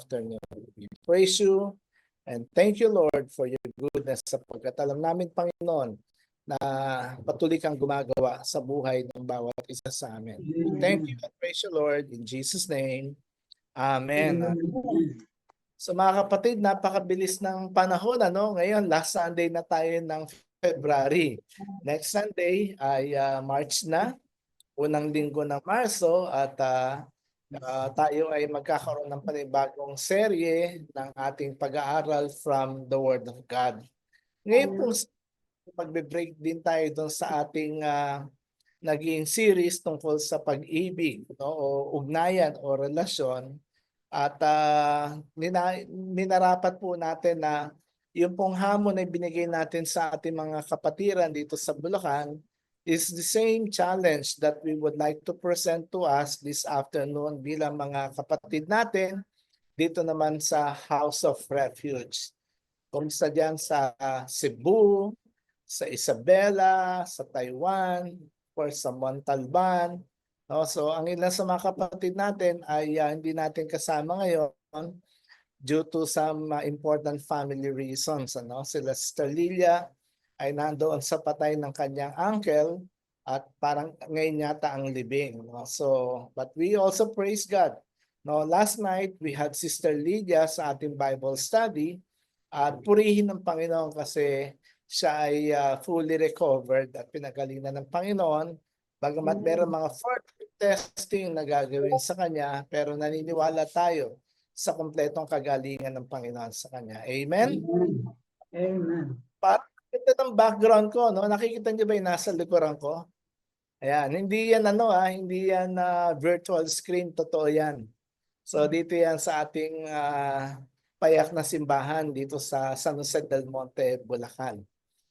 afternoon. We praise you and thank you, Lord, for your goodness sapagkat alam namin, Panginoon, na patuloy kang gumagawa sa buhay ng bawat isa sa amin. We thank you and praise you, Lord, in Jesus' name. Amen. So mga kapatid, napakabilis ng panahon. Ngayon, last Sunday na tayo ng February. Next Sunday ay March na, unang linggo ng Marso at tayo ay magkakaroon ng panibagong serye ng ating pag-aaral from the Word of God. Ngayon po, magbe-break din tayo doon sa ating naging series tungkol sa pag-ibig, o ugnayan o relasyon. At minarapat po natin na yung pong hamon na binigay natin sa ating mga kapatiran dito sa Bulacan is the same challenge that we would like to present to us this afternoon bilang mga kapatid natin dito naman sa House of Refuge. Kung sa dyan sa Cebu, sa Isabela, sa Taiwan, or sa Montalban. So ang ilan sa mga kapatid natin ay hindi natin kasama ngayon due to some important family reasons. Sila Sister Lilia ay nandoon sa patay ng kanyang uncle at parang ngayon yata ang libing. But we also praise God. Last night we had Sister Lilia sa ating Bible study at purihin ng Panginoon kasi siya ay fully recovered at pinagalingan ng Panginoon. Bagamat meron mga further testing na gagawin sa kanya, pero naniniwala tayo sa kumpletong kagalingan ng Panginoon sa kanya. Amen? Amen. Para ito ng background ko, nakikita niyo ba yung nasa likuran ko? Ayan, hindi yan hindi yan virtual screen, totoo yan. So dito yan sa ating payak na simbahan dito sa San Jose del Monte, Bulacan.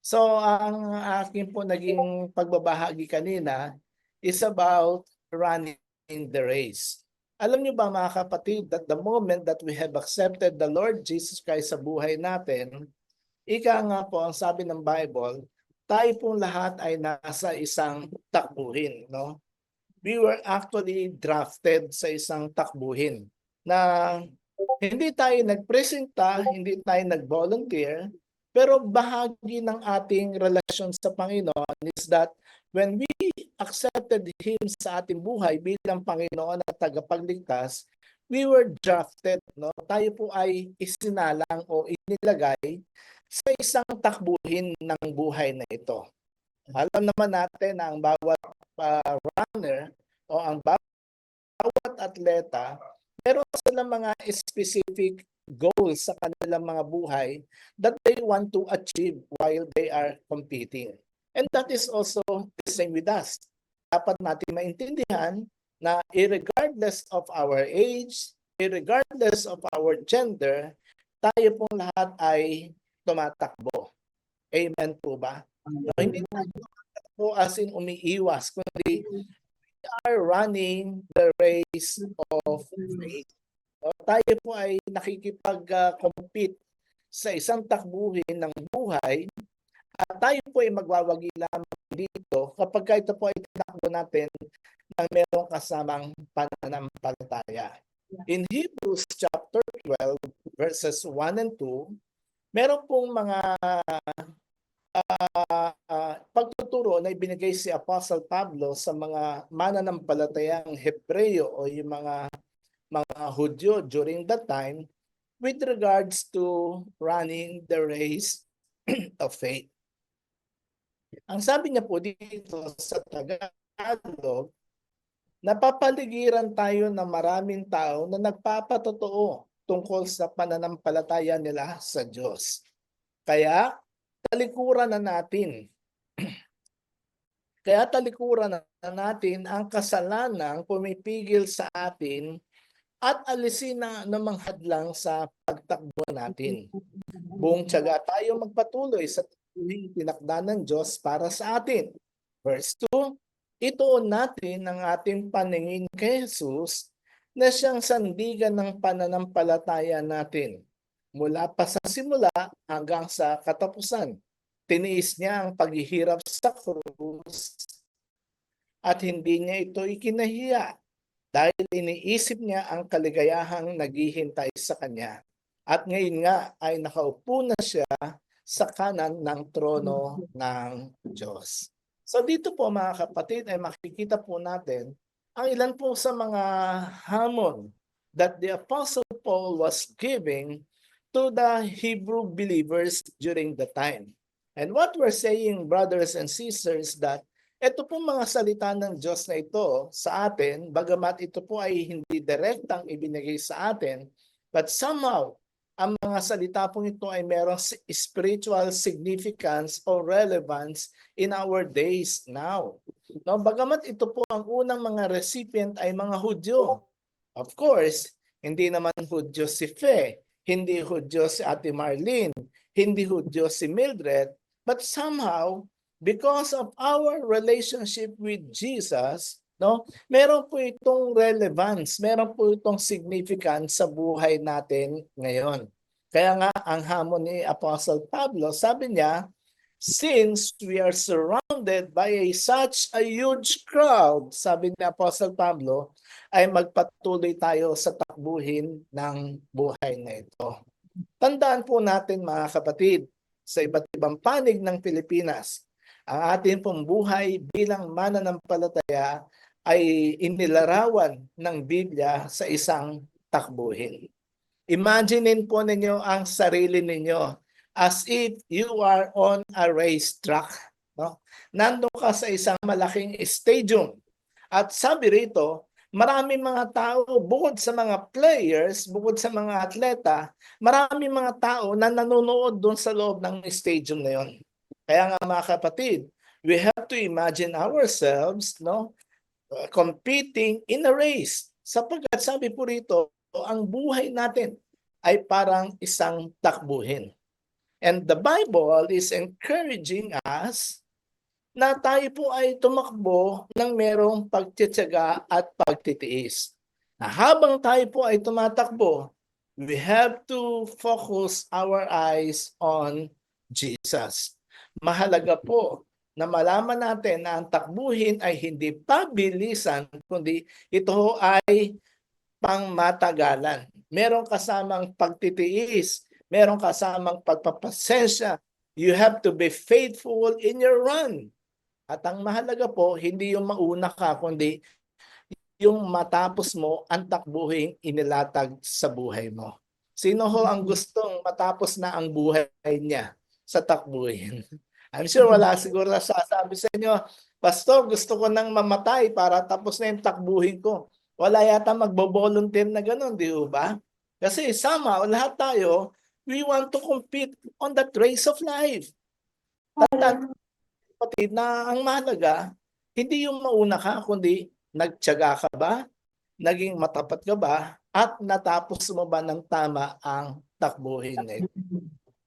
So ang akin po naging pagbabahagi kanina is about running the race. Alam niyo ba mga kapatid that the moment that we have accepted the Lord Jesus Christ sa buhay natin, ika nga po ang sabi ng Bible, tayo pong lahat ay nasa isang takbuhin. We were actually drafted sa isang takbuhin na hindi tayo nagpresenta, hindi tayo nag-volunteer, pero bahagi ng ating relasyon sa Panginoon is that when we accepted Him sa ating buhay bilang Panginoon at tagapagligtas, we were drafted. Tayo po ay isinalang o inilagay sa isang takbuhin ng buhay na ito. Alam naman natin na ang bawat runner o ang bawat atleta, meron silang mga specific goals sa kanilang mga buhay that they want to achieve while they are competing. And that is also the same with us. Dapat natin maintindihan na irregardless of our age, irregardless of our gender, tayo pong lahat ay tumatakbo. Amen po ba? Hindi tayo tumatakbo as in umiiwas, kundi we are running the race of faith. Tayo po ay nakikipag-compete sa isang takbuhin ng buhay at tayo po ay magwawagi lamang dito kapag ito po ay tinakbo natin ng merong kasamang pananampalataya. In Hebrews chapter 12 verses 1 and 2, meron pong mga pagtuturo na ibinigay si Apostle Pablo sa mga mananampalatayang Hebreo o yung mga Hudyo during that time with regards to running the race of faith. Ang sabi niya po dito sa Tagalog, napapaligiran tayo ng maraming tao na nagpapatotoo tungkol sa pananampalataya nila sa Diyos. Kaya talikuran na natin. Kaya talikuran na natin ang kasalanang pumipigil sa atin at alisin na namang hadlang sa pagtakbo natin. Buong tiyaga tayo magpatuloy sa tinakda ng Diyos para sa atin. Verse 2, ituon natin ang ating paningin kay Jesus na siyang sandigan ng pananampalataya natin. Mula pa sa simula hanggang sa katapusan. Tiniis niya ang paghihirap sa krus at hindi niya ito ikinahiya. dahil iniisip niya ang kaligayahang naghihintay sa kanya. At ngayon nga ay nakaupo na siya sa kanan ng trono ng Diyos. So dito po mga kapatid ay makikita po natin ang ilan po sa mga hamon that the Apostle Paul was giving to the Hebrew believers during the time. And what we're saying, brothers and sisters, that ito pong mga salita ng Diyos na ito sa atin, bagamat ito po ay hindi direktang ibinigay sa atin, but somehow, ang mga salita pong ito ay merong spiritual significance or relevance in our days now. No, bagamat ito po ang unang mga recipient ay mga Hudyo. Of course, hindi naman Hudyo si Fe, hindi Hudyo si Ate Marlene, hindi Hudyo si Mildred, but somehow, because of our relationship with Jesus, no, meron po itong relevance, meron po itong significance sa buhay natin ngayon. Kaya nga ang hamon ni Apostle Pablo, sabi niya, since we are surrounded by such a huge crowd, sabi ni Apostle Pablo, ay magpatuloy tayo sa takbuhin ng buhay na ito. Tandaan po natin mga kapatid, sa iba't ibang panig ng Pilipinas, ang ating pong buhay bilang mananampalataya ay inilarawan ng Biblia sa isang takbuhin. Imaginein po ninyo ang sarili ninyo as if you are on a racetrack. No? Nandun ka sa isang malaking stadium. At sabi rito, maraming mga tao, bukod sa mga players, bukod sa mga atleta, maraming mga tao na nanonood doon sa loob ng stadium na yon. Kaya nga mga kapatid, we have to imagine ourselves, no, competing in a race. Sapagkat sabi po rito, ang buhay natin ay parang isang takbuhin. And the Bible is encouraging us na tayo po ay tumakbo ng merong pagtitiyaga at pagtitiis. Na habang tayo po ay tumatakbo, we have to focus our eyes on Jesus. Mahalaga po na malaman natin na ang takbuhin ay hindi pabilisan, kundi ito ay pangmatagalan. Merong kasamang pagtitiis, merong kasamang pagpapasensya. You have to be faithful in your run. At ang mahalaga po, hindi yung mauna ka, kundi yung matapos mo ang takbuhin inilatag sa buhay mo. Sino ho ang gustong matapos na ang buhay niya sa takbuhin? I'm sure wala siguro na sasabi sa inyo, Pastor, gusto ko nang mamatay para tapos na yung takbuhin ko. Wala yata magbo-volunteer na gano'n, di ba? Kasi somehow, lahat tayo, we want to compete on that race of life. Tandaan, kapatid, na ang mahalaga, hindi yung mauna ka, kundi nagtiyaga ka ba, naging matapat ka ba, at natapos mo ba ng tama ang takbuhin na ito.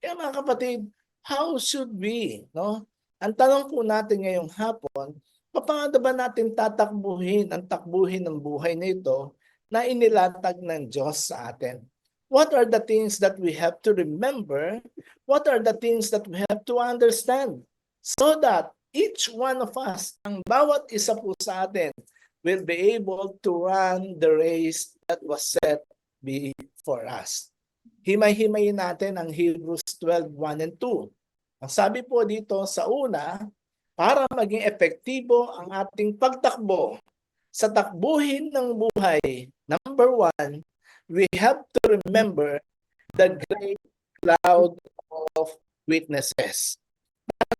Kaya mga kapatid, how should we, no? Ang tanong po natin ngayong hapon, paano ba natin tatakbuhin ang takbuhin ng buhay na ito na inilatag ng Diyos sa atin? What are the things that we have to remember? What are the things that we have to understand? So that each one of us, ang bawat isa po sa atin, will be able to run the race that was set before us. Himay-himayin natin ang Hebrews 12:1 and 2. Ang sabi po dito sa una, para maging epektibo ang ating pagtakbo sa takbuhin ng buhay, number 1, we have to remember the great cloud of witnesses.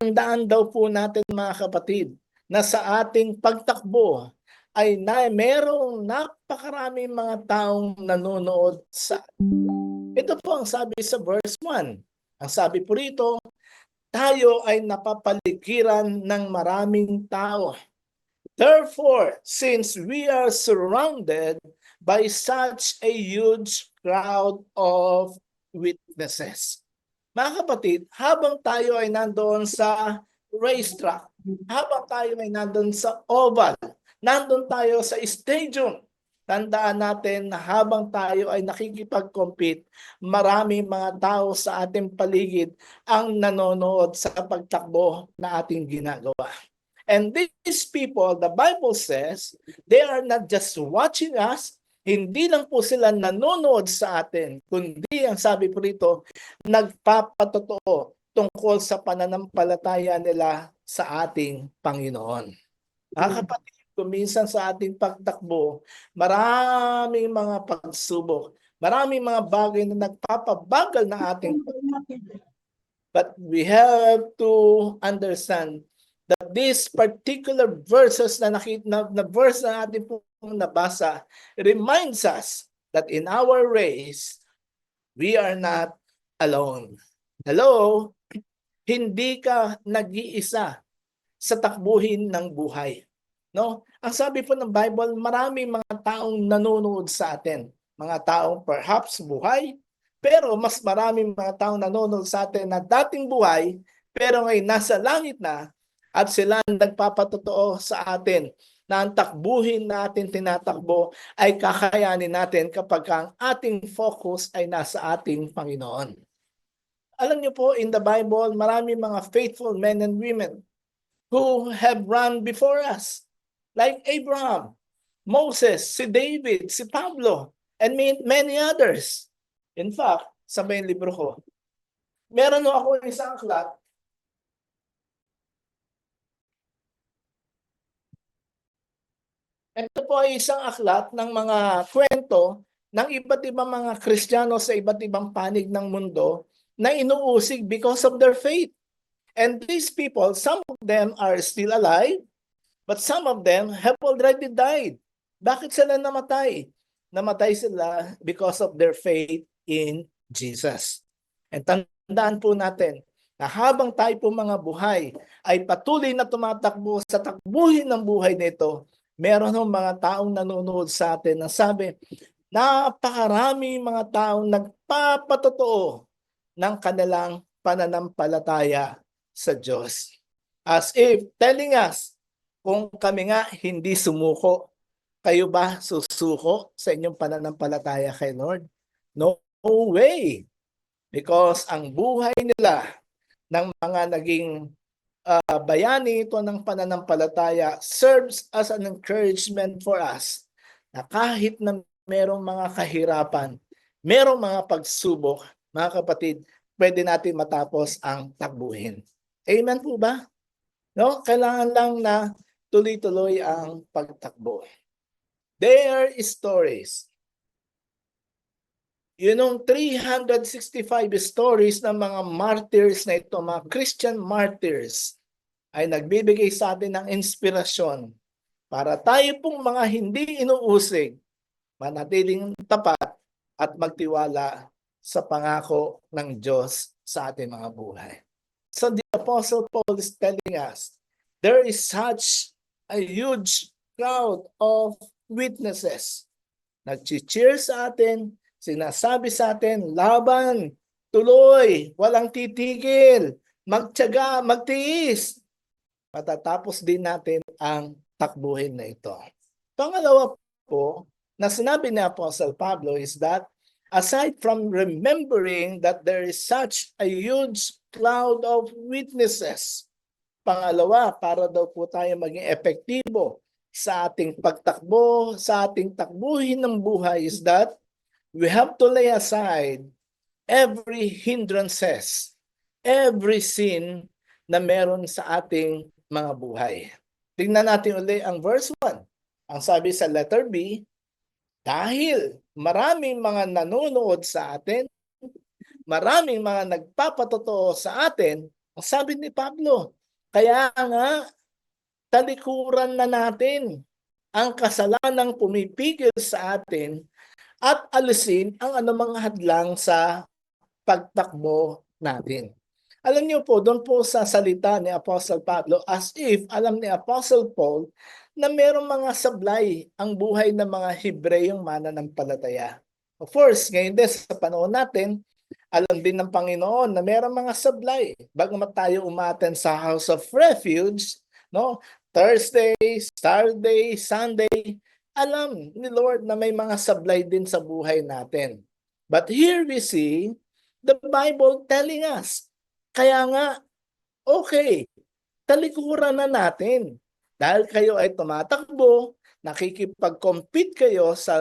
Tandaan daw po natin mga kapatid na sa ating pagtakbo ay merong napakaraming mga taong nanonood sa. Ito po ang sabi sa verse 1. Ang sabi po rito, tayo ay napapaligiran ng maraming tao. Therefore, since we are surrounded by such a huge crowd of witnesses. Mga kapatid, habang tayo ay nandoon sa racetrack, habang tayo ay nandoon sa oval, nandoon tayo sa stadium, tandaan natin na habang tayo ay nakikipag-compete, maraming mga tao sa ating paligid ang nanonood sa pagtakbo na ating ginagawa. And these people, the Bible says, they are not just watching us, hindi lang po sila nanonood sa atin, kundi ang sabi po rito, nagpapatotoo tungkol sa pananampalataya nila sa ating Panginoon. Kapatid, kuminsan sa ating pagtakbo, maraming mga pagsubok, maraming mga bagay na nagpapabagal na ating. But we have to understand that these particular verses na verse na ating pong nabasa reminds us that in our race, we are not alone. Hello? Hindi ka nag-iisa sa takbuhin ng buhay. No? Ang sabi po ng Bible, maraming mga taong nanonood sa atin. Mga taong perhaps buhay, pero mas maraming mga taong nanonood sa atin na dating buhay, pero ngayon nasa langit na at sila nagpapatotoo sa atin na ang takbuhin natin tinatakbo ay kakayanin natin kapag ang ating focus ay nasa ating Panginoon. Alam niyo po, in the Bible, maraming mga faithful men and women who have run before us. Like Abraham, Moses, si David, si Pablo, and many others. In fact, sa may libro ko, meron ako isang aklat. Ito po ay isang aklat ng mga kwento ng iba't ibang mga Kristiyano sa iba't ibang panig ng mundo na inuusig because of their faith. And these people, some of them are still alive, but some of them have already died. Bakit sila namatay? Namatay sila because of their faith in Jesus. And tandaan po natin na habang tayo po mga buhay ay patuloy na tumatakbo sa takbuhin ng buhay nito, meron ng mga taong nanonood sa atin na sabi, napakarami mga taong nagpapatotoo ng kanilang pananampalataya sa Diyos. As if telling us, kung kami nga hindi sumuko, kayo ba susuko sa inyong pananampalataya kay Lord? No way! Because ang buhay nila ng mga naging bayani ito ng pananampalataya serves as an encouragement for us na kahit na merong mga kahirapan, merong mga pagsubok, mga kapatid, pwede natin matapos ang takbuhin. Amen po ba? No? Kailangan lang na tuloy-tuloy ang pagtakbo. There are stories. Yun 365 stories ng mga martyrs na ito, mga Christian martyrs, ay nagbibigay sa atin ng inspirasyon para tayo pong mga hindi inuusig, manatiling tapat at magtiwala sa pangako ng Diyos sa ating mga buhay. So the Apostle Paul is telling us, there is such a huge crowd of witnesses. Nag-cheer sa atin, sinasabi sa atin, laban, tuloy, walang titigil, magtiyaga, magtiis. Matatapos din natin ang takbuhin na ito. Pangalawa po, na sinabi ni Apostle Pablo is that aside from remembering that there is such a huge cloud of witnesses, pangalawa, para daw po tayo maging epektibo sa ating pagtakbo, sa ating takbuhin ng buhay is that we have to lay aside every hindrances, every sin na meron sa ating mga buhay. Tingnan natin ulit ang verse 1. Ang sabi sa letter B, dahil maraming mga nanonood sa atin, maraming mga nagpapatotoo sa atin, ang sabi ni Pablo, kaya nga, talikuran na natin ang kasalanang pumipigil sa atin at alisin ang anumang hadlang sa pagtakbo natin. Alam niyo po, doon po sa salita ni Apostle Pablo, as if alam ni Apostle Paul na mayroong mga sablay ang buhay ng mga Hebreyong mananampalataya. Of course, ngayon din sa panahon natin, alam din ng Panginoon na mayroong mga sablay. Bagamat tayo umaten sa House of Refuge, no? Thursday, Saturday, Sunday, alam ni Lord na may mga sablay din sa buhay natin. But here we see the Bible telling us, kaya nga, okay, talikuran na natin. Dahil kayo ay tumatakbo, nakikipag-compete kayo sa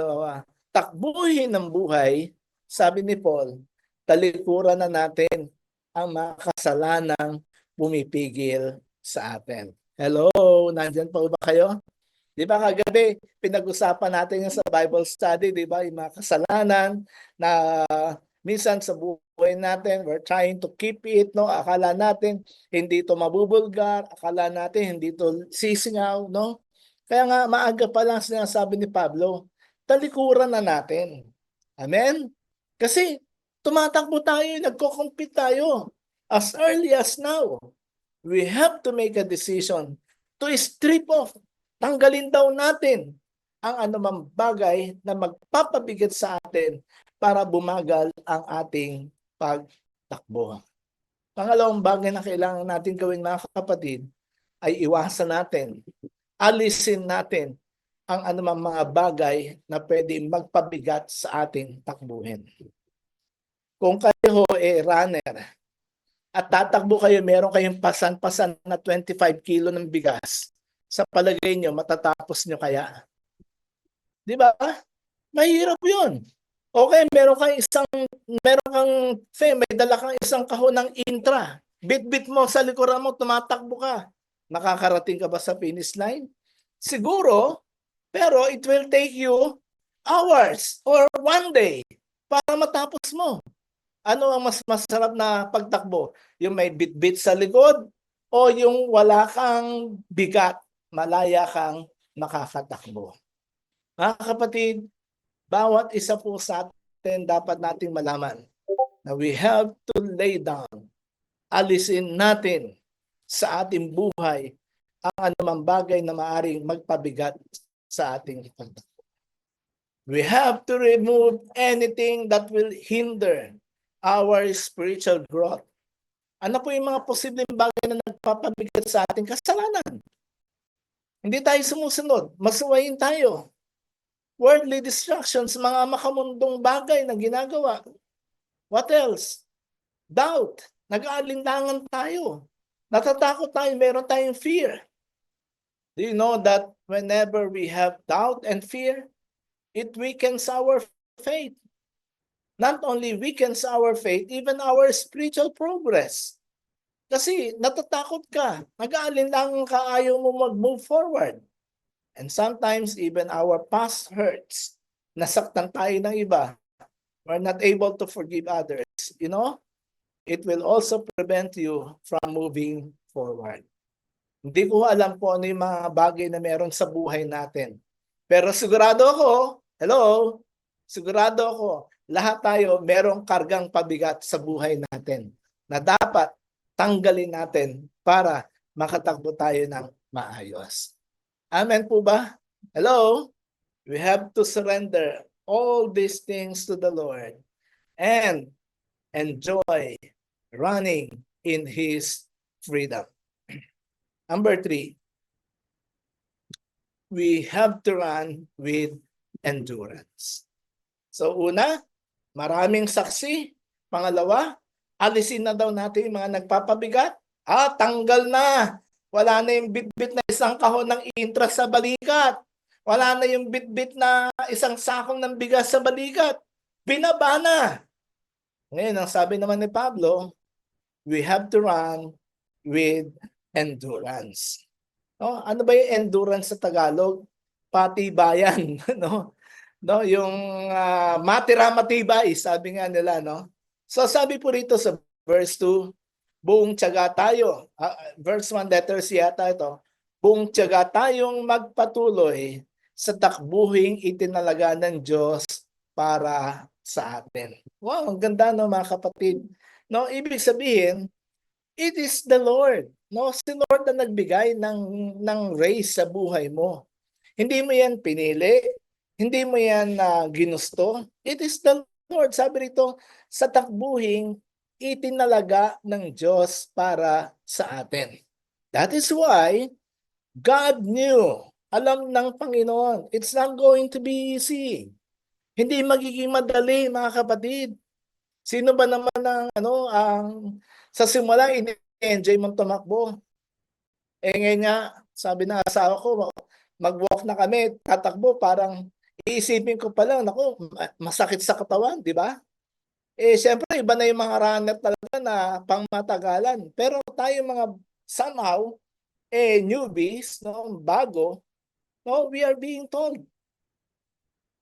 takbuhin ng buhay, sabi ni Paul, talikuran na natin ang mga kasalanang pumipigil sa atin. Hello, nandyan pa ba kayo? Di ba kagabi, pinag-usapan natin yung sa Bible study, di ba? Yung mga kasalanan na minsan sa buhay natin, we're trying to keep it, no? Akala natin hindi ito mabubulgar, akala natin hindi ito sisingaw, no? Kaya nga maaga pa lang sinasabi ni Pablo, talikuran na natin. Amen? Kasi tumatakbo tayo, nagko-compete tayo. As early as now, we have to make a decision to strip off. Tanggalin daw natin ang anumang bagay na magpapabigat sa atin para bumagal ang ating pagtakbo. Pangalawang bagay na kailangan natin gawin, mga kapatid, ay iwasan natin, alisin natin ang anumang mga bagay na pwede magpabigat sa ating takbuhin. Kung kayo runner at tatakbo kayo, meron kayong pasan-pasan na 25 kilo ng bigas, sa palagay nyo, matatapos nyo kaya? Di ba? Mahirap yun. Okay, meron kang may dala kang isang kahon ng intra. Bit-bit mo sa likuran mo, tumatakbo ka. Makakarating ka ba sa finish line? Siguro, pero it will take you hours or one day para matapos mo. Ano ang mas masarap na pagtakbo? Yung may bit-bit sa likod o yung wala kang bigat, malaya kang makakatakbo? Mga kapatid, bawat isa po sa atin dapat nating malaman na we have to lay down, alisin natin sa ating buhay ang anumang bagay na maaring magpabigat sa ating pagtakbo. We have to remove anything that will hinder our spiritual growth. Ano po yung mga posibleng bagay na nagpapabigat sa ating kasalanan? Hindi tayo sumusunod, masuwayin tayo. Worldly distractions, mga makamundong bagay na ginagawa. What else? Doubt. Nag-aalinlangan tayo. Natatakot tayo, meron tayong fear. Do you know that whenever we have doubt and fear, it weakens our faith. Not only weakens our faith, even our spiritual progress. Kasi natatakot ka, nag-aalinlangan ka, ayaw mo mag-move forward. And sometimes even our past hurts, nasaktan tayo ng iba, we're not able to forgive others, it will also prevent you from moving forward. Hindi ko alam po ano yung mga bagay na meron sa buhay natin. Pero sigurado ako, lahat tayo merong kargang pabigat sa buhay natin na dapat tanggalin natin para makatakbo tayo ng maayos. Amen po ba? Hello? We have to surrender all these things to the Lord and enjoy running in His freedom. Number 3, we have to run with endurance. So una, maraming saksi. Pangalawa, alisin na daw natin yung mga nagpapabigat. Tanggal na. Wala na yung bit-bit na isang kahon ng intra sa balikat. Wala na yung bit-bit na isang sakong ng bigas sa balikat. Binaba na. Ngayon, ang sabi naman ni Pablo, we have to run with endurance. No? Ano ba yung endurance sa Tagalog? Patibayan. Yung matira-matibay, sabi nga nila. So sabi po rito sa verse 2, buong tiyaga tayo. Verse 1, letter C yata ito. Buong tiyaga tayong magpatuloy sa takbuhing itinalaga ng Diyos para sa atin. Wow, ang ganda mga kapatid. Ibig sabihin, it is the Lord. Si Lord na nagbigay ng race sa buhay mo. Hindi mo yan pinili, hindi mo yan ginusto. It is the Lord. Sabi rito, sa takbuhing itinalaga ng Diyos para sa atin. That is why God knew, alam ng Panginoon, it's not going to be easy. Hindi magiging madali, mga kapatid. Sino ba naman ang sa simula, ini-enjoy mong tumakbo? Ngayon nga, sabi ng asawa ko, mag-walk na kami, tatakbo, parang iisipin ko pa lang, naku, masakit sa katawan, di ba? Siyempre, iba na yung mga runner talaga na pangmatagalan. Pero tayo mga somehow, newbies, no, bago, no, we are being told,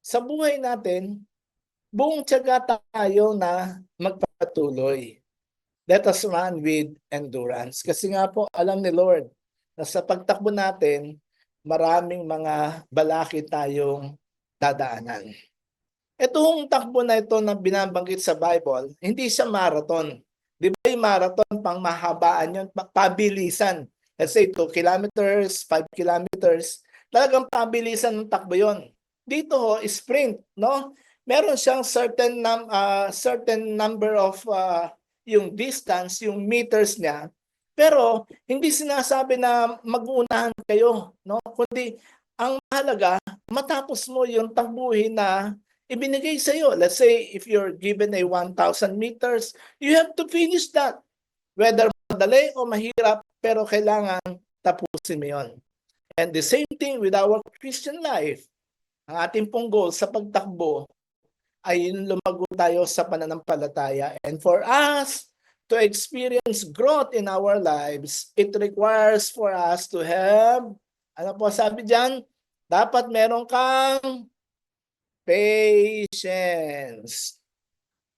sa buhay natin, buong tiyaga tayo na magpatuloy. Let us run with endurance. Kasi nga po, alam ni Lord na sa pagtakbo natin, maraming mga balakid tayong dadaanan. Itong takbo na ito na binabanggit sa Bible, hindi siya marathon. Di ba yung marathon, pang mahabaan yun, pabilisan. Let's say 2 kilometers, 5 kilometers, talagang pabilisan ng takbo yun. Dito ho, sprint, no? Meron siyang certain number of yung distance, yung meters niya. Pero hindi sinasabi na mag-uunahan kayo, no? Kundi ang mahalaga, matapos mo yung takbuhin na ibinigay sa iyo. Let's say if you're given a 1,000 meters, you have to finish that. Whether madali o mahirap, pero kailangan tapusin mo yun. And the same thing with our Christian life. Ang ating pong goal sa pagtakbo ay lumago tayo sa pananampalataya. And for us to experience growth in our lives, it requires for us to have, ano po sabi dyan? Dapat meron kang patience.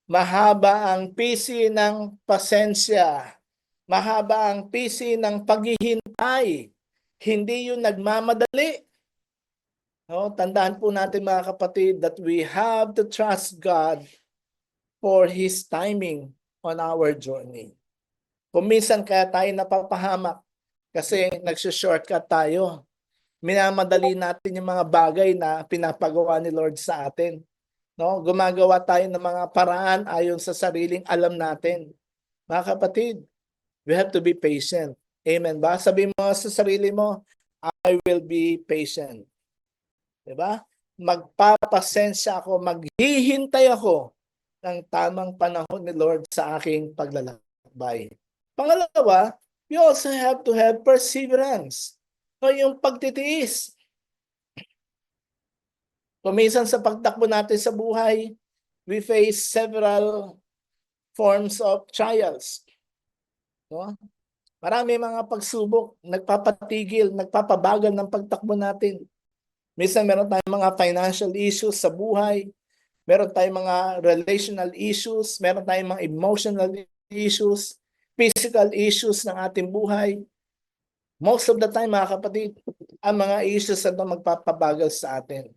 Mahaba ang pisi ng pasensya. Mahaba ang pisi ng paghihintay. Hindi yung nagmamadali. No, tandaan po natin mga kapatid that we have to trust God for His timing on our journey. Kung minsan kaya tayo napapahamak kasi nagsushortcut tayo. Minamadali natin yung mga bagay na pinapagawa ni Lord sa atin. No? Gumagawa tayo ng mga paraan ayon sa sariling alam natin. Mga kapatid, we have to be patient. Amen ba? Sabi mo sa sarili mo, I will be patient. Diba? Magpapasensya ako, maghihintay ako ng tamang panahon ni Lord sa aking paglalakbay. Pangalawa, we also have to have perseverance. O yung pagtitiis. Kuminsan sa pagtakbo natin sa buhay, we face several forms of trials. No? Marami mga pagsubok, nagpapatigil, nagpapabagal ng pagtakbo natin. Minsan meron tayong mga financial issues sa buhay, meron tayong mga relational issues, meron tayong mga emotional issues, physical issues ng ating buhay. Most of the time, mga kapatid, ang mga issues na magpapabagal sa atin.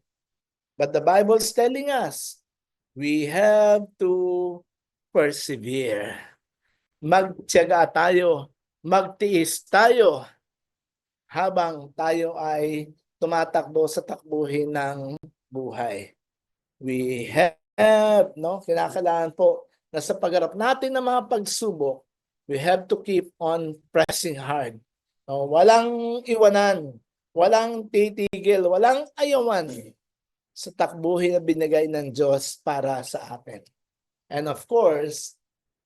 But the Bible is telling us, we have to persevere. Magtiyaga tayo, magtiis tayo habang tayo ay tumatakbo sa takbuhin ng buhay. We have, no, kinakailangan po na sa pagharap natin ng mga pagsubok, we have to keep on pressing hard. No, walang iwanan, walang titigil, walang ayawan sa takbuhin na binigay ng Diyos para sa atin. And of course,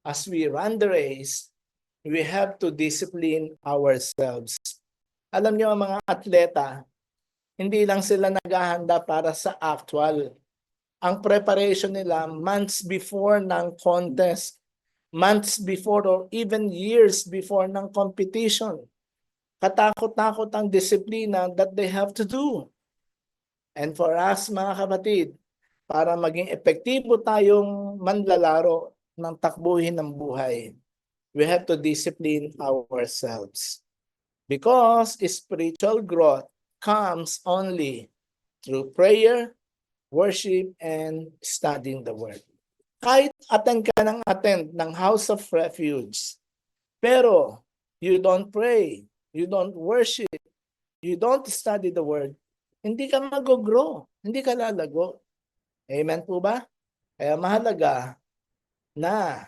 as we run the race, we have to discipline ourselves. Alam niyo ang mga atleta, hindi lang sila naghahanda para sa actual. Ang preparation nila months before ng contest, months before or even years before ng competition. Katakot-takot ang disiplina that they have to do. And for us mga kapatid, para maging epektibo tayong manlalaro ng takbuhin ng buhay, we have to discipline ourselves. Because spiritual growth comes only through prayer, worship, and studying the Word. Kahit attend ka ng House of Refuge, pero you don't pray, you don't worship, you don't study the Word, hindi ka mag-grow, hindi ka lalago. Amen po ba? Kaya mahalaga na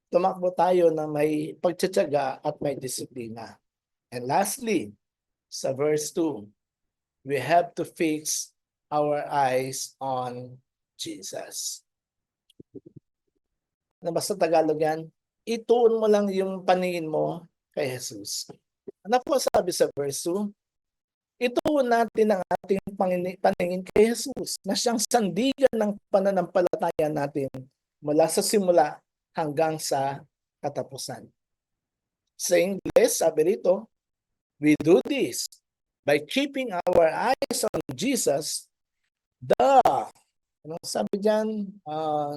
tumakbo tayo na may pagtsatsaga at may disiplina. And lastly, sa verse 2, we have to fix our eyes on Jesus. Ano ba sa Tagalog yan? Ituon mo lang yung paningin mo kay Jesus. Ano po sabi sa verse 2? Ituon natin ang ating paningin kay Jesus na siyang sandigan ng pananampalataya natin mula sa simula hanggang sa katapusan. Sa English, sabi rito, we do this by keeping our eyes on Jesus, the, ano sabi dyan?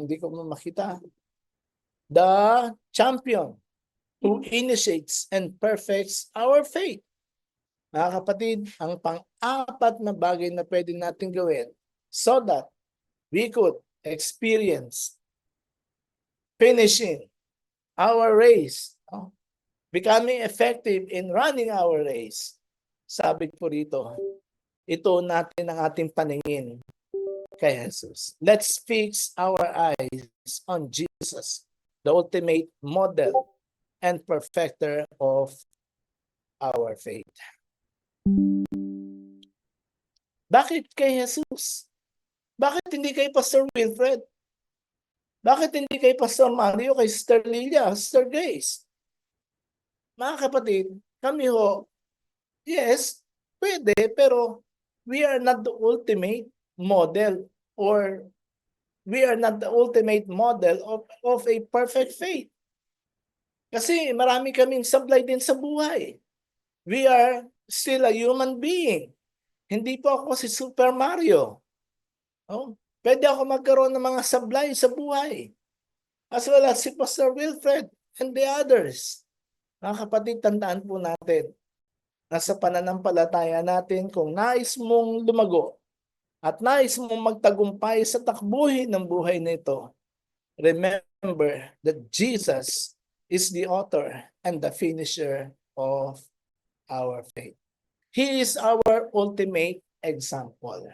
Hindi ko makita. The champion who initiates and perfects our faith. Mga kapatid, ang pang-apat na bagay na pwede natin gawin so that we could experience finishing our race, becoming effective in running our race. Sabi po rito, ito natin ang ating paningin kay Jesus. Let's fix our eyes on Jesus, the ultimate model and perfecter of our faith. Bakit kay Jesus? Bakit hindi kay Pastor Wilfred? Bakit hindi kay Pastor Mario, kay Sister Lilia, Sister Grace? Mga kapatid, kami ho, yes, pwede, pero we are not the ultimate model or we are not the ultimate model of a perfect faith. Kasi marami kaming sablay din sa buhay. We are still a human being. Hindi po ako si Super Mario. Pwede ako magkaroon ng mga sablay sa buhay. As well as si Pastor Wilfred and the others. Mga kapatid, tandaan po natin na sa pananampalataya natin, kung nais mong lumago at nais mong magtagumpay sa takbuhin ng buhay nito, remember that Jesus is the author and the finisher of our faith. He is our ultimate example.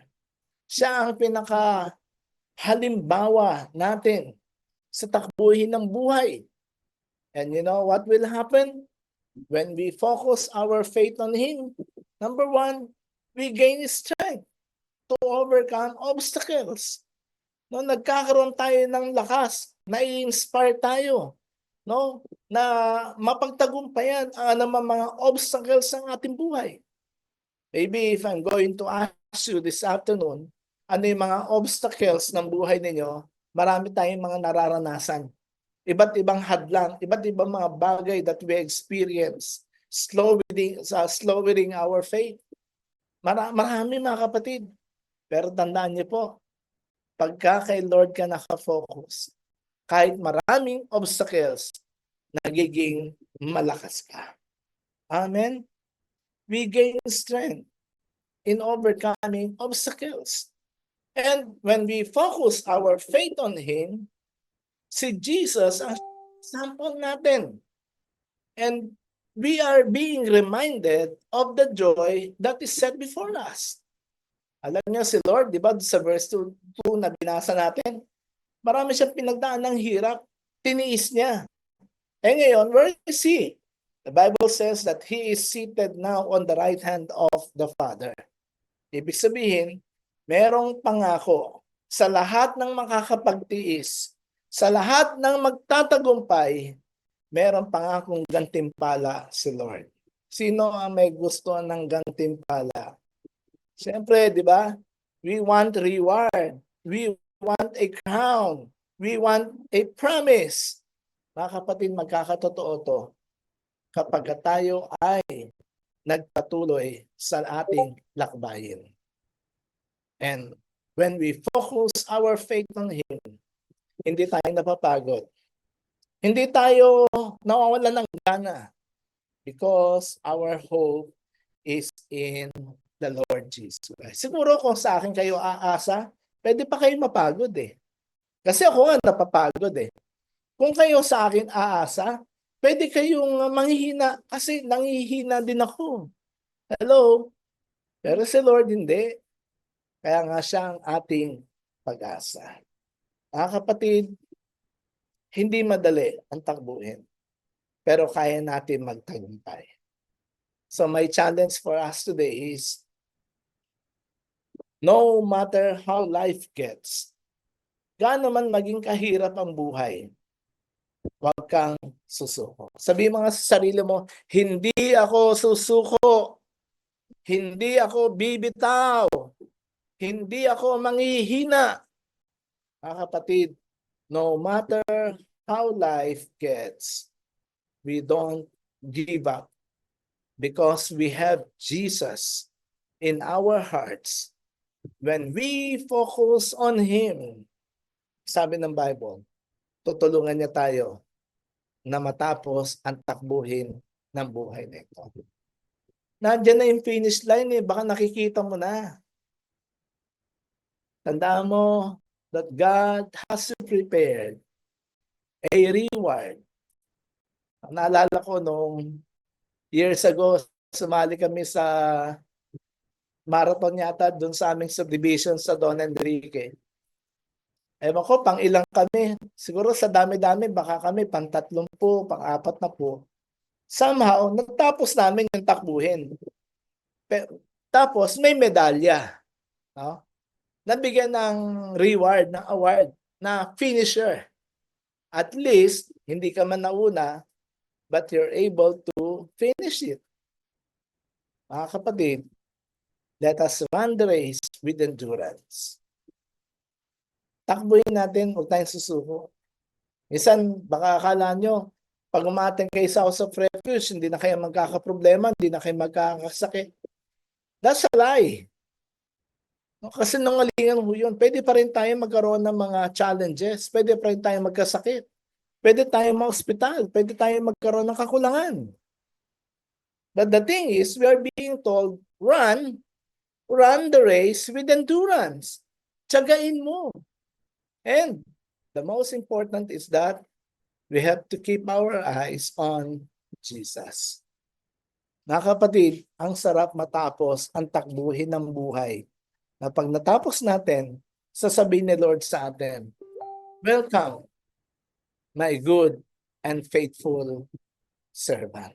Siya ang pinaka-halimbawa natin sa takbuhin ng buhay. And you know what will happen? When we focus our faith on Him, number one, we gain strength to overcome obstacles. No, nagkakaroon tayo ng lakas, nai-inspire tayo, no, na mapagtagumpayan ang anumang mga obstacles ng ating buhay. Maybe if I'm going to ask you this afternoon, ano yung mga obstacles ng buhay ninyo, marami tayong mga nararanasan. Iba't ibang hadlang, iba't ibang mga bagay that we experience, slowing our faith. Marami mga kapatid. Pero tandaan niyo po, pagka kay Lord ka nakafocus, kahit maraming obstacles, nagiging malakas ka. Amen? We gain strength in overcoming obstacles. And when we focus our faith on Him, si Jesus ang sample natin. And we are being reminded of the joy that is set before us. Alam niyo si Lord, di ba, sa verse 2 na binasa natin, marami siyang pinagdaan ng hirap, tiniis niya. Eh ngayon, where is He? The Bible says that He is seated now on the right hand of the Father. Ibig sabihin, merong pangako sa lahat ng makakapagtiis, sa lahat ng magtatagumpay, meron pangakong gantimpala si Lord. Sino ang may gusto ng gantimpala? Siyempre, di ba? We want reward. We want a crown. We want a promise. Mga kapatid, magkakatotoo to kapag tayo ay nagpatuloy sa ating lakbayin. And when we focus our faith on Him, hindi tayo napapagod. Hindi tayo nawawalan ng gana because our hope is in the Lord Jesus. Siguro kung sa akin kayo aasa, pwede pa kayo mapagod eh. Kasi ako nga napapagod eh. Kung kayo sa akin aasa, pwede kayong manghihina kasi nanghihina din ako. Hello? Pero si Lord hindi. Kaya nga siya ang ating pag-asa. Mga kapatid, hindi madali ang takbuhin, pero kaya natin magtagumpay. So my challenge for us today is, no matter how life gets, gaano man maging kahirap ang buhay, Huwag kang susuko. Sabihin mo nga sa sarili mo, hindi ako susuko. Hindi ako bibitaw. Hindi ako manghihina. Mga kapatid, no matter how life gets, we don't give up because we have Jesus in our hearts. When we focus on Him, sabi ng Bible, tutulungan niya tayo na matapos ang takbuhin ng buhay na ito. Nandiyan na yung finish line eh, baka nakikita mo na. Tandaan mo that God has prepared a reward. Naalala ko nung years ago, sumali kami sa marathon yata doon sa aming subdivision sa Don Enrique. Ewan ko, pang ilang kami. Siguro sa dami-dami, baka kami pang 30, pang 40. Somehow, natapos namin yung takbuhin. Tapos, may medalya. No? Nabigyan ng reward, ng award, na finisher. At least, hindi ka man nauna, but you're able to finish it. Mga kapatid, let us run the race with endurance. Takbuhin natin, huwag tayong susuko. Minsan, baka akala nyo, pag umaten kayo sa House of Refuge, hindi na kayo magkakaproblema, hindi na kayo magkakasakit. That's a lie. Kasi nangalingan ho yun. Pwede pa rin tayo magkaroon ng mga challenges. Pwede pa rin tayo magkasakit. Pwede tayo ma-hospital. Pwede tayo magkaroon ng kakulangan. But the thing is, we are being told, run the race with endurance. Tiyagain mo. And the most important is that we have to keep our eyes on Jesus. Mga kapatid, ang sarap matapos ang takbuhin ng buhay. Na pag natapos natin, sasabihin ni Lord sa atin, welcome, my good and faithful servant.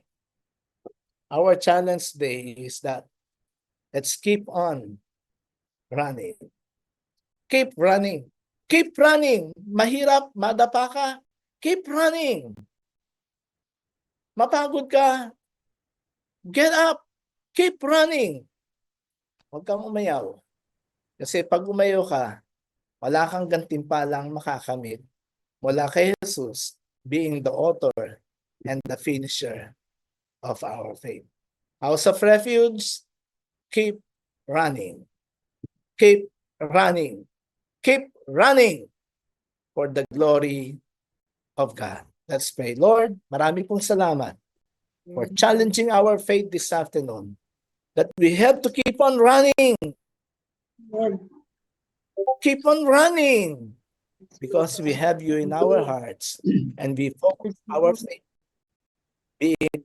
Our challenge today is that let's keep on running. Keep running. Keep running. Mahirap, madapa ka. Keep running. Mapagod ka. Get up. Keep running. Huwag kang umayaw. Kasi pag umayaw ka, wala kang gantimpalang makakamit mula kay Jesus being the author and the finisher of our faith. House of Refuge, keep running. Keep running. Keep running for the glory of God. Let's pray. Lord, marami pong salamat for challenging our faith this afternoon that we have to keep on running. Keep on running because we have you in our hearts and we focus our faith being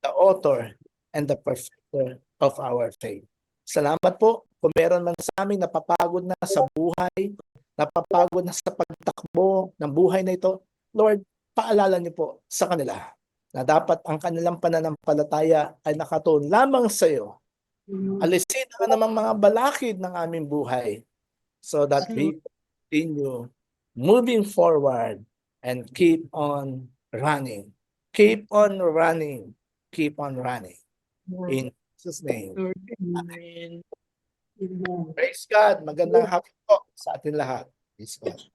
the author and the perfecter of our faith. Salamat po kung meron man sa amin napapagod na sa buhay, napapagod na sa pagtakbo ng buhay na ito. Lord, paalala niyo po sa kanila na dapat ang kanilang pananampalataya ay nakatuon lamang sa iyo. Alisin ang namang mga balakid ng aming buhay so that we continue moving forward and keep on running. Keep on running. Keep on running. In Jesus' name. Amen. Praise God. Magandang hapon po sa atin lahat. Praise God.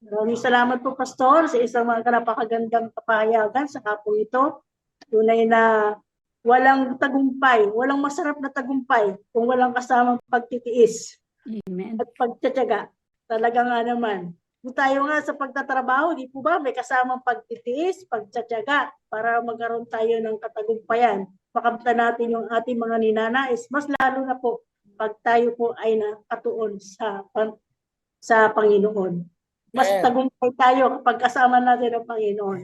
Maraming salamat po, Pastor, sa isang mga napakagandang kapahayagan sa hapon ito. Tunay na walang tagumpay, walang masarap na tagumpay kung walang kasamang pagtitiis. Amen. At pagtsatsaga. Talaga nga naman. Kung tayo nga sa pagtatrabaho, di po ba may kasamang pagtitiis, pagtsatsaga para magkaroon tayo ng katagumpayan. Makamta natin yung ating mga ninanais. Mas lalo na po pag tayo po ay nakatuon sa Panginoon. Mas tagumpay tayo kapag kasama natin ang Panginoon.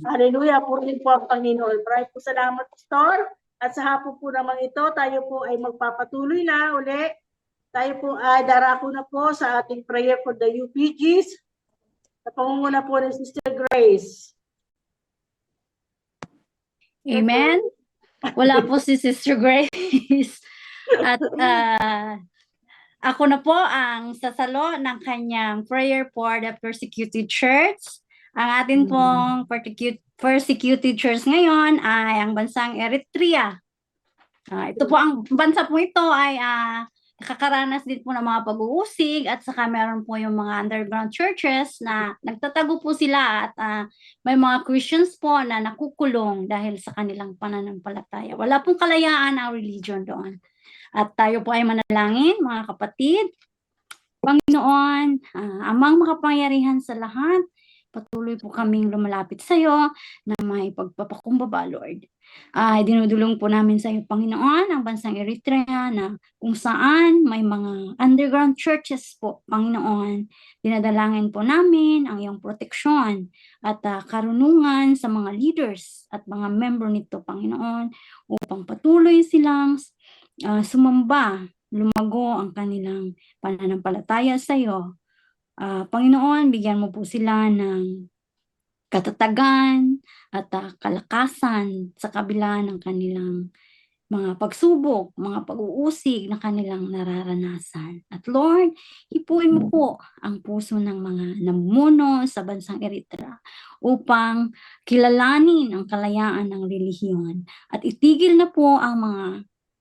Hallelujah, purihin po ang Panginoon. Maraming po salamat, Pastor. At sa hapon po naman ito, tayo po ay magpapatuloy na uli. Tayo po ay darako na po sa ating prayer for the UPGs. Sa pangunguna po ni Sister Grace. Amen. Wala po si Sister Grace. At Ako na po ang sasalo ng kanyang prayer for the persecuted church. Ang atin pong persecuted church ngayon ay ang bansang Eritrea. Ito po, ang bansa po ito ay nakakaranas din po ng mga pag-uusig at saka meron po yung mga underground churches na nagtatago po sila at may mga Christians po na nakukulong dahil sa kanilang pananampalataya. Wala pong kalayaan ang religion doon. At tayo po ay manalangin, mga kapatid. Panginoon, amang makapangyarihan sa lahat, patuloy po kaming lumalapit sa iyo na may pagpapakumbaba, Lord. Dinudulong po namin sa iyo, Panginoon, ang bansang Eritrea na kung saan may mga underground churches po, Panginoon. Dinadalangin po namin ang iyong proteksyon at karunungan sa mga leaders at mga member nito, Panginoon, upang patuloy silang sumamba, lumago ang kanilang pananampalataya sa iyo. Panginoon, bigyan mo po sila ng katatagan at kalakasan sa kabila ng kanilang mga pagsubok, mga pag-uusig na kanilang nararanasan. At Lord, hipuin mo po ang puso ng mga namumuno sa bansang Eritrea upang kilalanin ang kalayaan ng relihiyon at itigil na po ang mga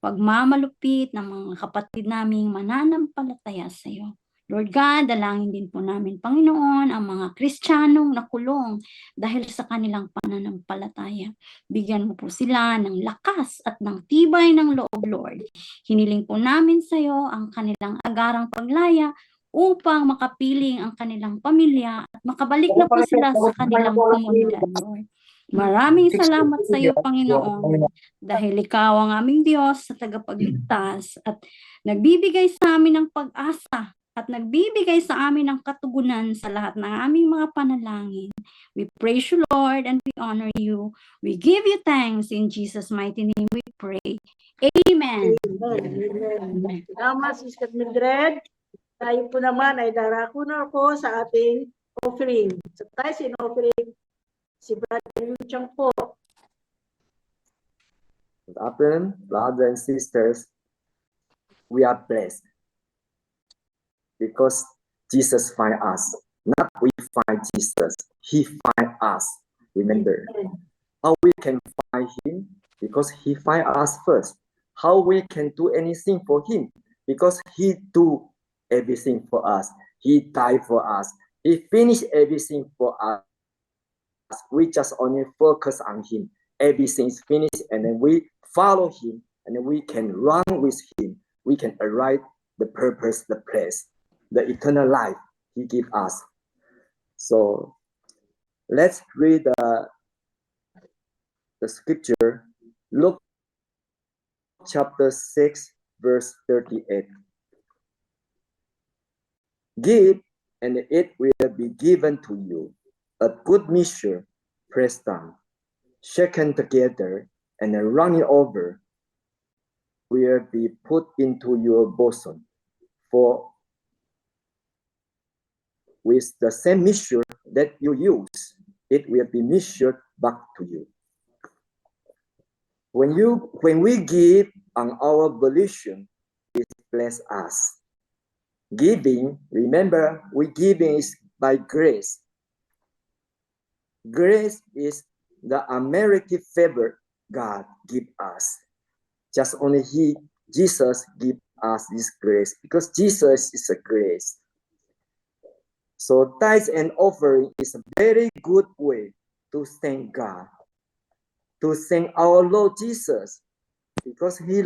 pagmamalupit ng mga kapatid naming mananampalataya sa iyo. Lord God, dalangin din po namin, Panginoon, ang mga Kristiyanong nakulong dahil sa kanilang pananampalataya. Bigyan mo po sila ng lakas at ng tibay ng loob, Lord. Hiniling po namin sa iyo ang kanilang agarang paglaya upang makapiling ang kanilang pamilya at makabalik na po sila sa kanilang komunidad, Lord. Maraming salamat sa iyo, Panginoon, dahil ikaw ang aming Diyos sa tagapagligtas at nagbibigay sa amin ng pag-asa at nagbibigay sa amin ng katugunan sa lahat ng aming mga panalangin. We praise you, Lord, and we honor you. We give you thanks. In Jesus' mighty name we pray. Amen. Amen. Salamat, Sister Mildred. Tayo po naman ay darako na po sa ating offering. So tayo sin-offering si Brother Luchang po. Good afternoon, brothers and sisters. We are blessed because Jesus find us. Not we find Jesus. He find us. Remember how we can find him? Because he find us first. How we can do anything for him? Because he do everything for us. He died for us. He finished everything for us. We just only focus on him. Everything is finished, and then we follow him, and then we can run with him. We can arrive the purpose, the place, the eternal life he give us. So let's read the scripture. Luke chapter 6, verse 38. Give, and it will be given to you. A good measure, pressed down, shaken together, and running over, will be put into your bosom. For with the same measure that you use, it will be measured back to you. When we give on our volition, it bless us. Giving, remember, giving is by grace. Grace is the unmerited favor God give us. Just only Jesus give us this grace, because Jesus is a grace. So tithes and offering is a very good way to thank God, to thank our Lord Jesus, because he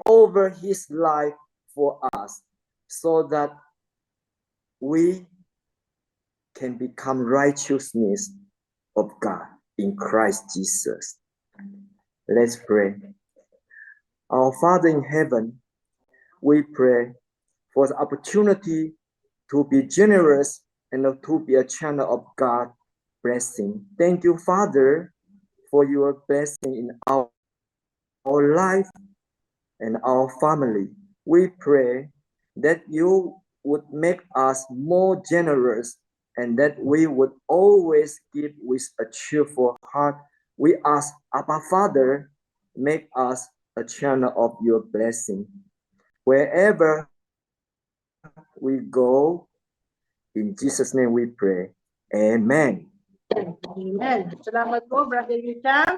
offered his life for us, so that we can become righteousness of God in Christ Jesus. Let's pray. Our Father in heaven, we pray for the opportunity to be generous and to be a channel of God's blessing. Thank you, Father, for your blessing in our life and our family. We pray that you would make us more generous and that we would always give with a cheerful heart. We ask, Abba Father, make us a channel of your blessing. wherever we go. In Jesus' name we pray. Amen. Amen. Salamat po, Brother Yuchang.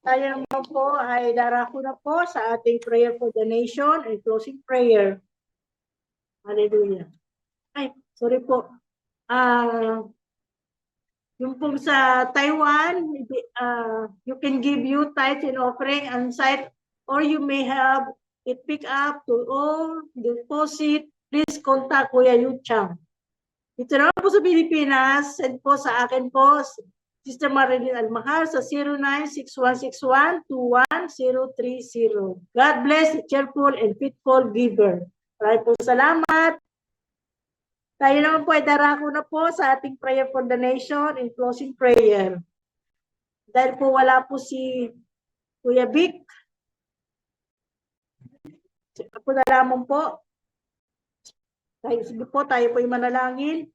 Tayo naman po ay darako na po sa ating prayer for the nation and closing prayer. Hallelujah. Ay, sorry po. Yung po sa Taiwan, you can give you tithe and offering on site, or you may have it pick up to all deposit. Please contact Kuya Yuchang. Dito naman po sa Pilipinas, send po sa akin po, Sister Marilyn Almahal sa 096161-21030. God bless a cheerful and faithful giver. Maraming po salamat. Tayo naman po ay darako na po sa ating prayer for the nation in closing prayer. Dahil po wala po si Kuya Vic. Ako na lamang po. Sige po, tayo po ay manalangin.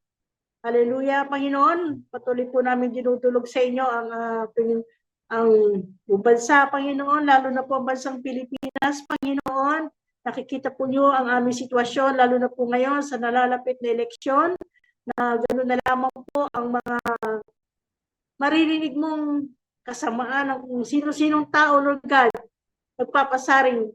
Hallelujah, Panginoon. Patuloy po namin dinudulog sa inyo ang bansa, Panginoon, lalo na po ang bansang Pilipinas, Panginoon. Nakikita po niyo ang aming sitwasyon, lalo na po ngayon sa nalalapit na eleksyon, na gano'n na lamang po ang mga maririnig mong kasamaan ng kung sino-sinong tao, Lord God, nagpapasaring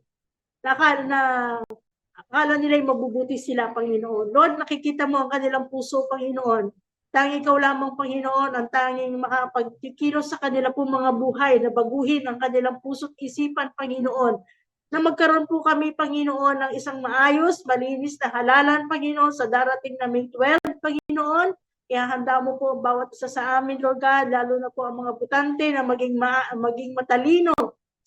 akala nila'y mabubuti sila, Panginoon. Lord, nakikita mo ang kanilang puso, Panginoon. Tanging ikaw lamang, Panginoon, ang tanging makapagkikilos sa kanila po mga buhay, na baguhin ang kanilang puso't isipan, Panginoon. Na magkaroon po kami, Panginoon, ng isang maayos, malinis na halalan, Panginoon, sa darating na May 12, Panginoon. Ihahanda mo po ang bawat isa sa amin, Lord God, lalo na po ang mga butante na maging matalino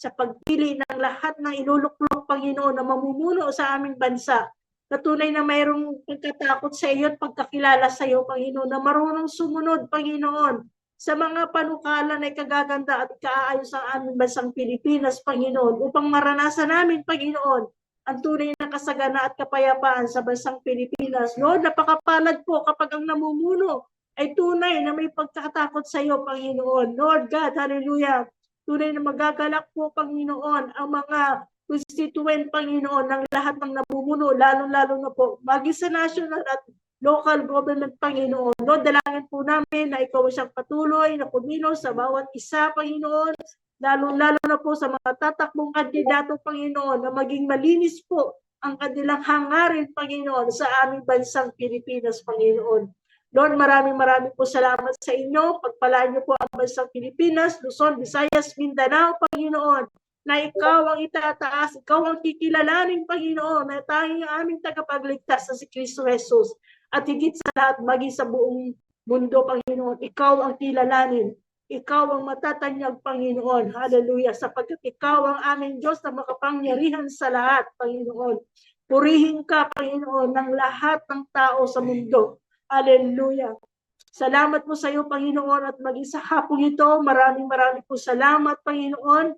sa pagpili ng lahat ng iluluklok, Panginoon, na mamumuno sa aming bansa. Natunay na mayroong pagkatakot sa iyo at pagkakilala sa iyo, Panginoon, na marunong sumunod, Panginoon, sa mga panukala na ikagaganda at ikaayos ang aming bansang Pilipinas, Panginoon, upang maranasan namin, Panginoon, ang tunay na kasagana at kapayapaan sa bansang Pilipinas. Lord, napakapalad po kapag ang namumuno ay tunay na may pagkakatakot sa iyo, Panginoon. Lord God, hallelujah. Tunay na magagalak po, Panginoon, ang mga constituent, Panginoon, ng lahat ng namumuno, lalo-lalo na po, maging sa national at local government, Panginoon. Lord, dalangin po namin na ikaw siyang patuloy na kumilos sa bawat isa, Panginoon, lalo-lalo na po sa mga tatakbong kandidato, Panginoon, na maging malinis po ang kanilang hangarin, Panginoon, sa aming bansang Pilipinas, Panginoon. Lord, maraming po salamat sa inyo. Pagpalaan niyo po ang bansang Pilipinas, Luzon, Visayas, Mindanao, Panginoon, na ikaw ang itataas, ikaw ang kikilalanin, Panginoon, na tanging aming tagapagligtas na si Kristo Jesus. At higit sa lahat, maging sa buong mundo, Panginoon, ikaw ang kilalanin. Ikaw ang matatanyag, Panginoon. Hallelujah. Sapagkat ikaw ang aming Diyos na makapangyarihan sa lahat, Panginoon. Purihin ka, Panginoon, ng lahat ng tao sa mundo. Hallelujah. Salamat po sa iyo, Panginoon, at maging sa hapong ito, maraming po salamat, Panginoon,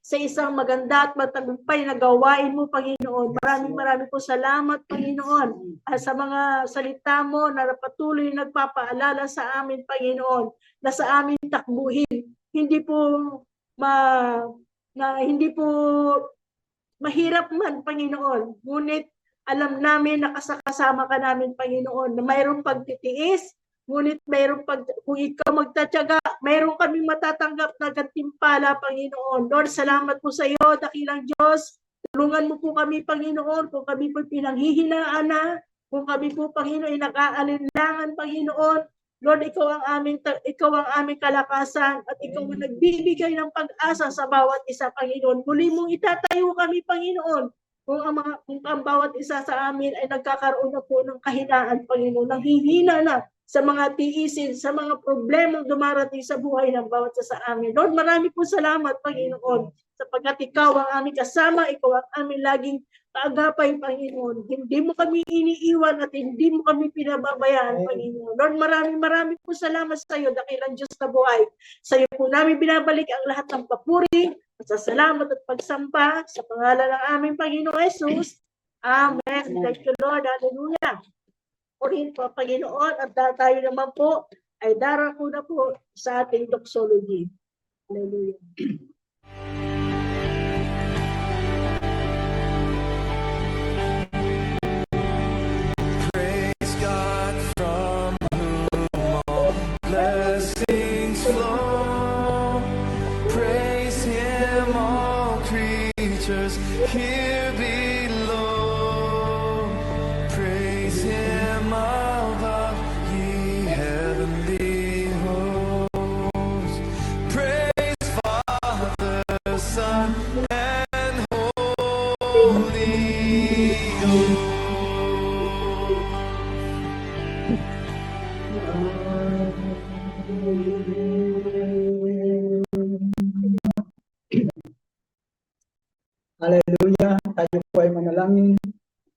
sa isang maganda at matagumpay na gawain mo, Panginoon. Maraming po salamat, Panginoon, at sa mga salita mo na patuloy nagpapaalala sa amin, Panginoon, na sa amin takbuhin. Hindi po mahirap man, Panginoon. Ngunit alam namin na kasama ka namin, Panginoon, na mayroong pagtitiis, ngunit kung ikaw magtatyaga, mayroon kaming matatanggap na gantimpala, Panginoon. Lord, salamat po sa iyo, dakilang Diyos. Tulungan mo po kami, Panginoon, kung kami po pinanghihinaan na, kung kami po, Panginoon, ay nakaalinlangan, Panginoon. Lord, ikaw ang aming kalakasan at ikaw ang nagbibigay ng pag-asa sa bawat isa, Panginoon. Muli mong itatayo kami, Panginoon, kung ang bawat isa sa amin ay nagkakaroon na po ng kahinaan, Panginoon, nang hihina na sa mga tiisin, sa mga problemang dumarating sa buhay ng bawat isa sa amin. Lord, marami po salamat, Panginoon, sapagkat ikaw ang aming kasama, ikaw ang aming laging kaagapay, Panginoon. Hindi mo kami iniiwan at hindi mo kami pinababayaan, Panginoon. Lord, marami po salamat sa iyo, dakilang Diyos na buhay. Sa iyo po namin binabalik ang lahat ng papuri, sa salamat at pagsampa sa pangalan ng aming Panginoon Jesus. Amen. Thank you, Lord. Hallelujah. Purihin po, Panginoon, at tayo naman po ay darako na po sa ating doxology. Hallelujah. Hallelujah. Tayo po ay manalangin.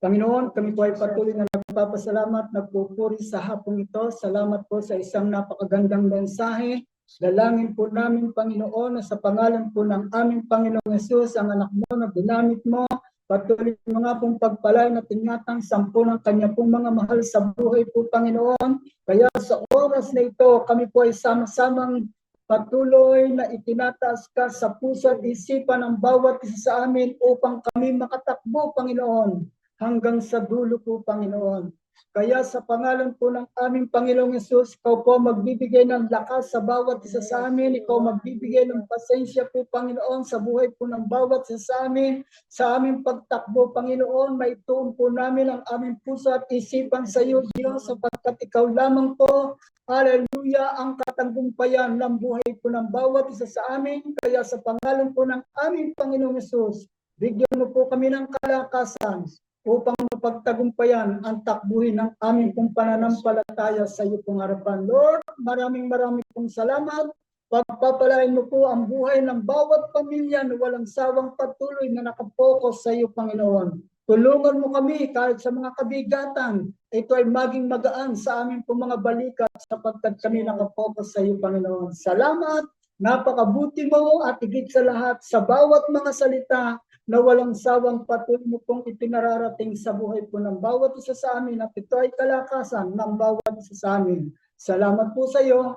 Panginoon, kami po ay patuloy na nagpapasalamat, nagpupuri sa hapong ito. Salamat po sa isang napakagandang mensahe. Dalangin po namin, Panginoon, na sa pangalan po ng aming Panginoong Yesus, ang anak mo na ginamit mo, patuloy mo nga pong pagpalain at ingatan sampu ng kanya pong mga mahal sa buhay po, Panginoon. Kaya sa oras na ito, kami po ay sama-samang patuloy na itinataas ka sa puso at isipan ng bawat isa sa amin upang kami makatakbo, Panginoon, hanggang sa dulo po, Panginoon. Kaya sa pangalan po ng aming Panginoong Yesus, ikaw po magbibigay ng lakas sa bawat isa sa amin. Ikaw magbibigay ng pasensya po, Panginoon, sa buhay po ng bawat isa sa amin. Sa aming pagtakbo, Panginoon, maituon po namin ang aming puso at isipan sa iyo, Diyos, sapagkat ikaw lamang po, hallelujah, ang katanggumpayan ng buhay po ng bawat isa sa amin. Kaya sa pangalan po ng aming Panginoong Yesus, bigyan mo po kami ng kalakasan upang mapagtagumpayan ang takbuhin ng aming pong pananampalataya sa iyo pong harapan. Lord, maraming pong salamat. Pagpapalain mo po ang buhay ng bawat pamilya na walang sawang patuloy na nakapokus sa iyo, Panginoon. Tulungan mo kami kahit sa mga kabigatan, ito ay maging magaan sa aming pong mga balikat sapagkat kami nakapokus sa iyo, Panginoon. Salamat, napakabuti mo at higit sa lahat sa bawat mga salita na walang sawang patuloy mo pong ipinararating sa buhay po ng bawat isa sa amin at ito ay kalakasan ng bawat isa sa amin. Salamat po sa iyo.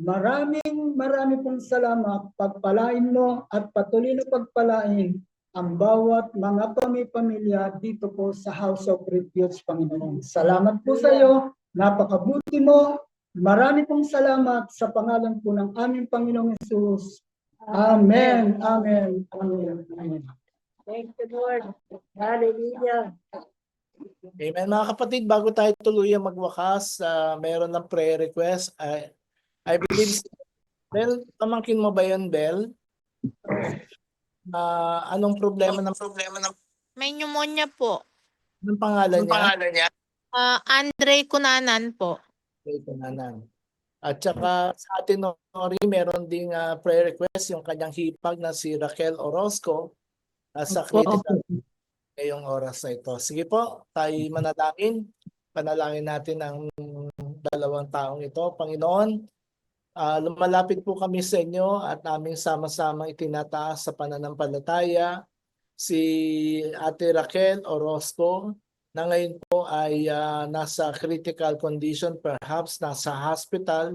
Maraming pong salamat. Pagpalain mo at patuloy na pagpalain ang bawat mga pamilya dito po sa House of Refuge, Panginoon. Salamat po sa iyo. Napakabuti mo. Marami pong salamat sa pangalan po ng aming Panginoong Yesus. Amen. Amen. Amen. Amen. Thank you, Lord. Hallelujah. Amen. Mga kapatid, bago tayo tuluyang magwakas, mayroon ng prayer request. I believe, Bel, pamangkin mo ba yun, Bel? Anong problema ng May pneumonia po. anong pangalan niya? Andre Cunanan po. Okay, Kunanan. At saka sa atin, Nori, meron ding prayer request yung kanyang hipag na si Raquel Orozco sa critical ngayong oras na ito. Sige po, tayo manalangin. Panalangin natin ang dalawang taong ito. Panginoon, lumalapit po kami sa inyo at naming sama-sama itinataas sa pananampalataya si Ate Raquel Orozco na ngayon po ay nasa critical condition, perhaps nasa hospital.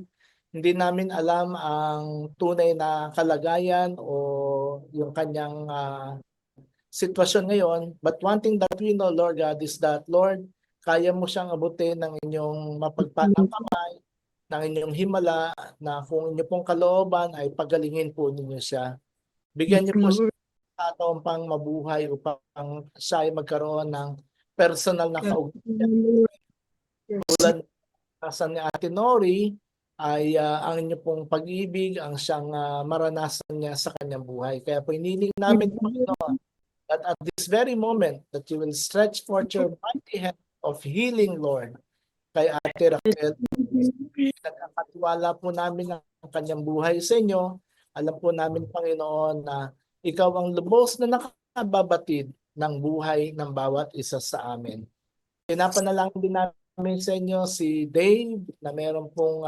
Hindi namin alam ang tunay na kalagayan o yung kanyang sitwasyon ngayon. But one thing that we know, Lord God, is that, Lord, kaya mo siyang abutin ng inyong mapagpalang kamay, ng inyong himala, na kung inyo pong kalooban ay pagalingin po ninyo siya. Bigyan niyo po siya taong pang mabuhay upang siya ay magkaroon ng personal na kaugnayan. Tulad ni Ate Nori, ay ang inyo pong pag-ibig ang siyang maranasan niya sa kanyang buhay. Kaya po iniling namin, Panginoon, that at this very moment that you will stretch forth your mighty hand of healing, Lord, kay Ate Raquel. Nagkakatiwala po namin ang kanyang buhay sa inyo. Alam po namin, Panginoon, na ikaw ang lubos na nakababatid ng buhay ng bawat isa sa amin. Pinapanalangin din namin sa inyo si Dave, na meron pong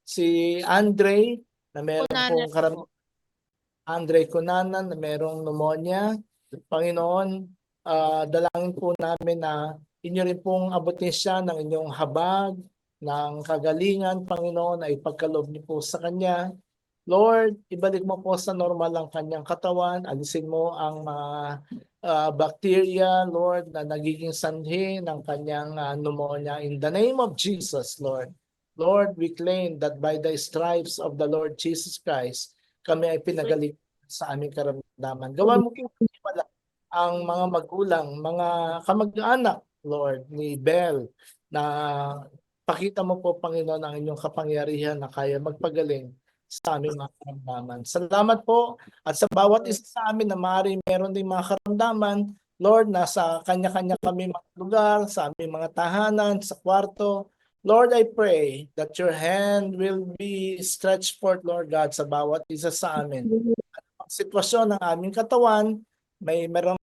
si Andre, na meron pong Andre Cunanan, na merong pneumonia. Panginoon, dalangin po namin na inyo rin pong abutin siya ng inyong habag, ng kagalingan, Panginoon, ay pagkaloob niyo po sa kanya. Lord, ibalik mo po sa normal ang kanyang katawan. Alisin mo ang mga bacteria, Lord, na nagiging sanhi ng kanyang pneumonia. In the name of Jesus, Lord. Lord, we claim that by the stripes of the Lord Jesus Christ, kami ay pinagaling sa aming karamdaman. Gawan mo po wala ang mga magulang, mga kamag-anak, Lord, ni Bel, na pakita mo po, Panginoon, ang inyong kapangyarihan na kaya magpagaling sa aming mga karamdaman. Salamat po at sa bawat isa sa amin na maaaring meron din mga karamdaman, Lord, nasa kanya-kanya kami mga lugar, sa aming mga tahanan, sa kwarto. Lord, I pray that your hand will be stretched forth, Lord God, sa bawat isa sa amin. Ang sitwasyon ng aming katawan, merong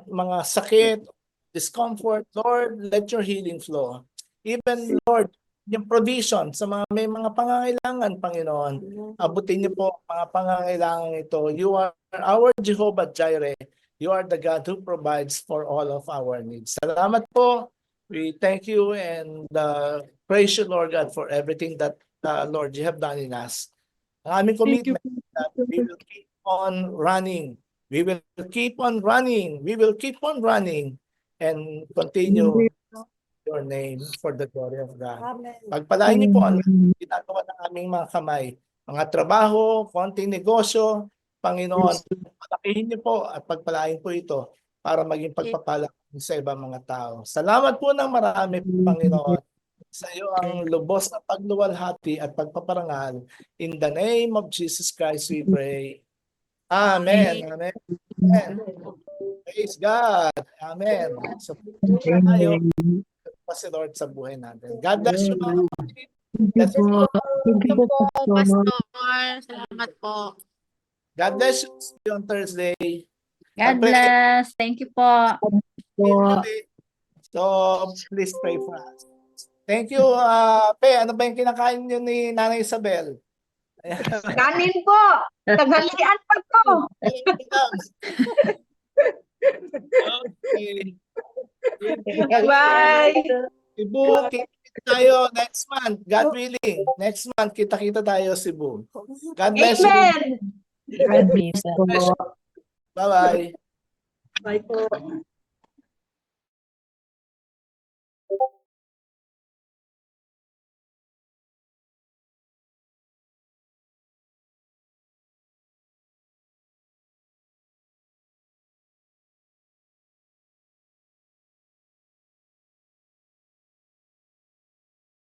mga sakit, discomfort, Lord, let your healing flow. Even, Lord, yung provision sa may mga pangangailangan, Panginoon, abutin niyo po ang mga pangangailangan ito. You are our Jehovah Jireh. You are the God who provides for all of our needs. Salamat po. We thank you and praise you, Lord God, for everything that, Lord, you have done in us. Ang aming commitment that we will keep on running. We will keep on running. We will keep on running and continue your name for the glory of God. Pagpalain niyo po ang ginagawa ng aming mga kamay. Mga trabaho, konting negosyo, Panginoon, palakihin niyo po at pagpalain po ito para maging pagpapala sa ibang mga tao. Salamat po ng marami, Panginoon. Sa iyo ang lubos na pagluwalhati at pagpaparangal. In the name of Jesus Christ we pray. Amen. Amen. Amen. Praise God. Amen. So, tayo pa si Lord sa buhay natin. God bless you, mga kapatid. Bless you. Thank you po, Pastor. Salamat po. God bless you. See you on Thursday. God bless. Thank you po. So, please pray for us. Thank you, Pe. Ano ba yung kinakain niyo ni Nanay Isabel? Kanin po. Tagalian pa ko. Okay. Bye. Cebu, kita tayo next month. God willing. Next month, kita-kita tayo, Cebu. God bless you. Amen. Bye-bye. Bye po.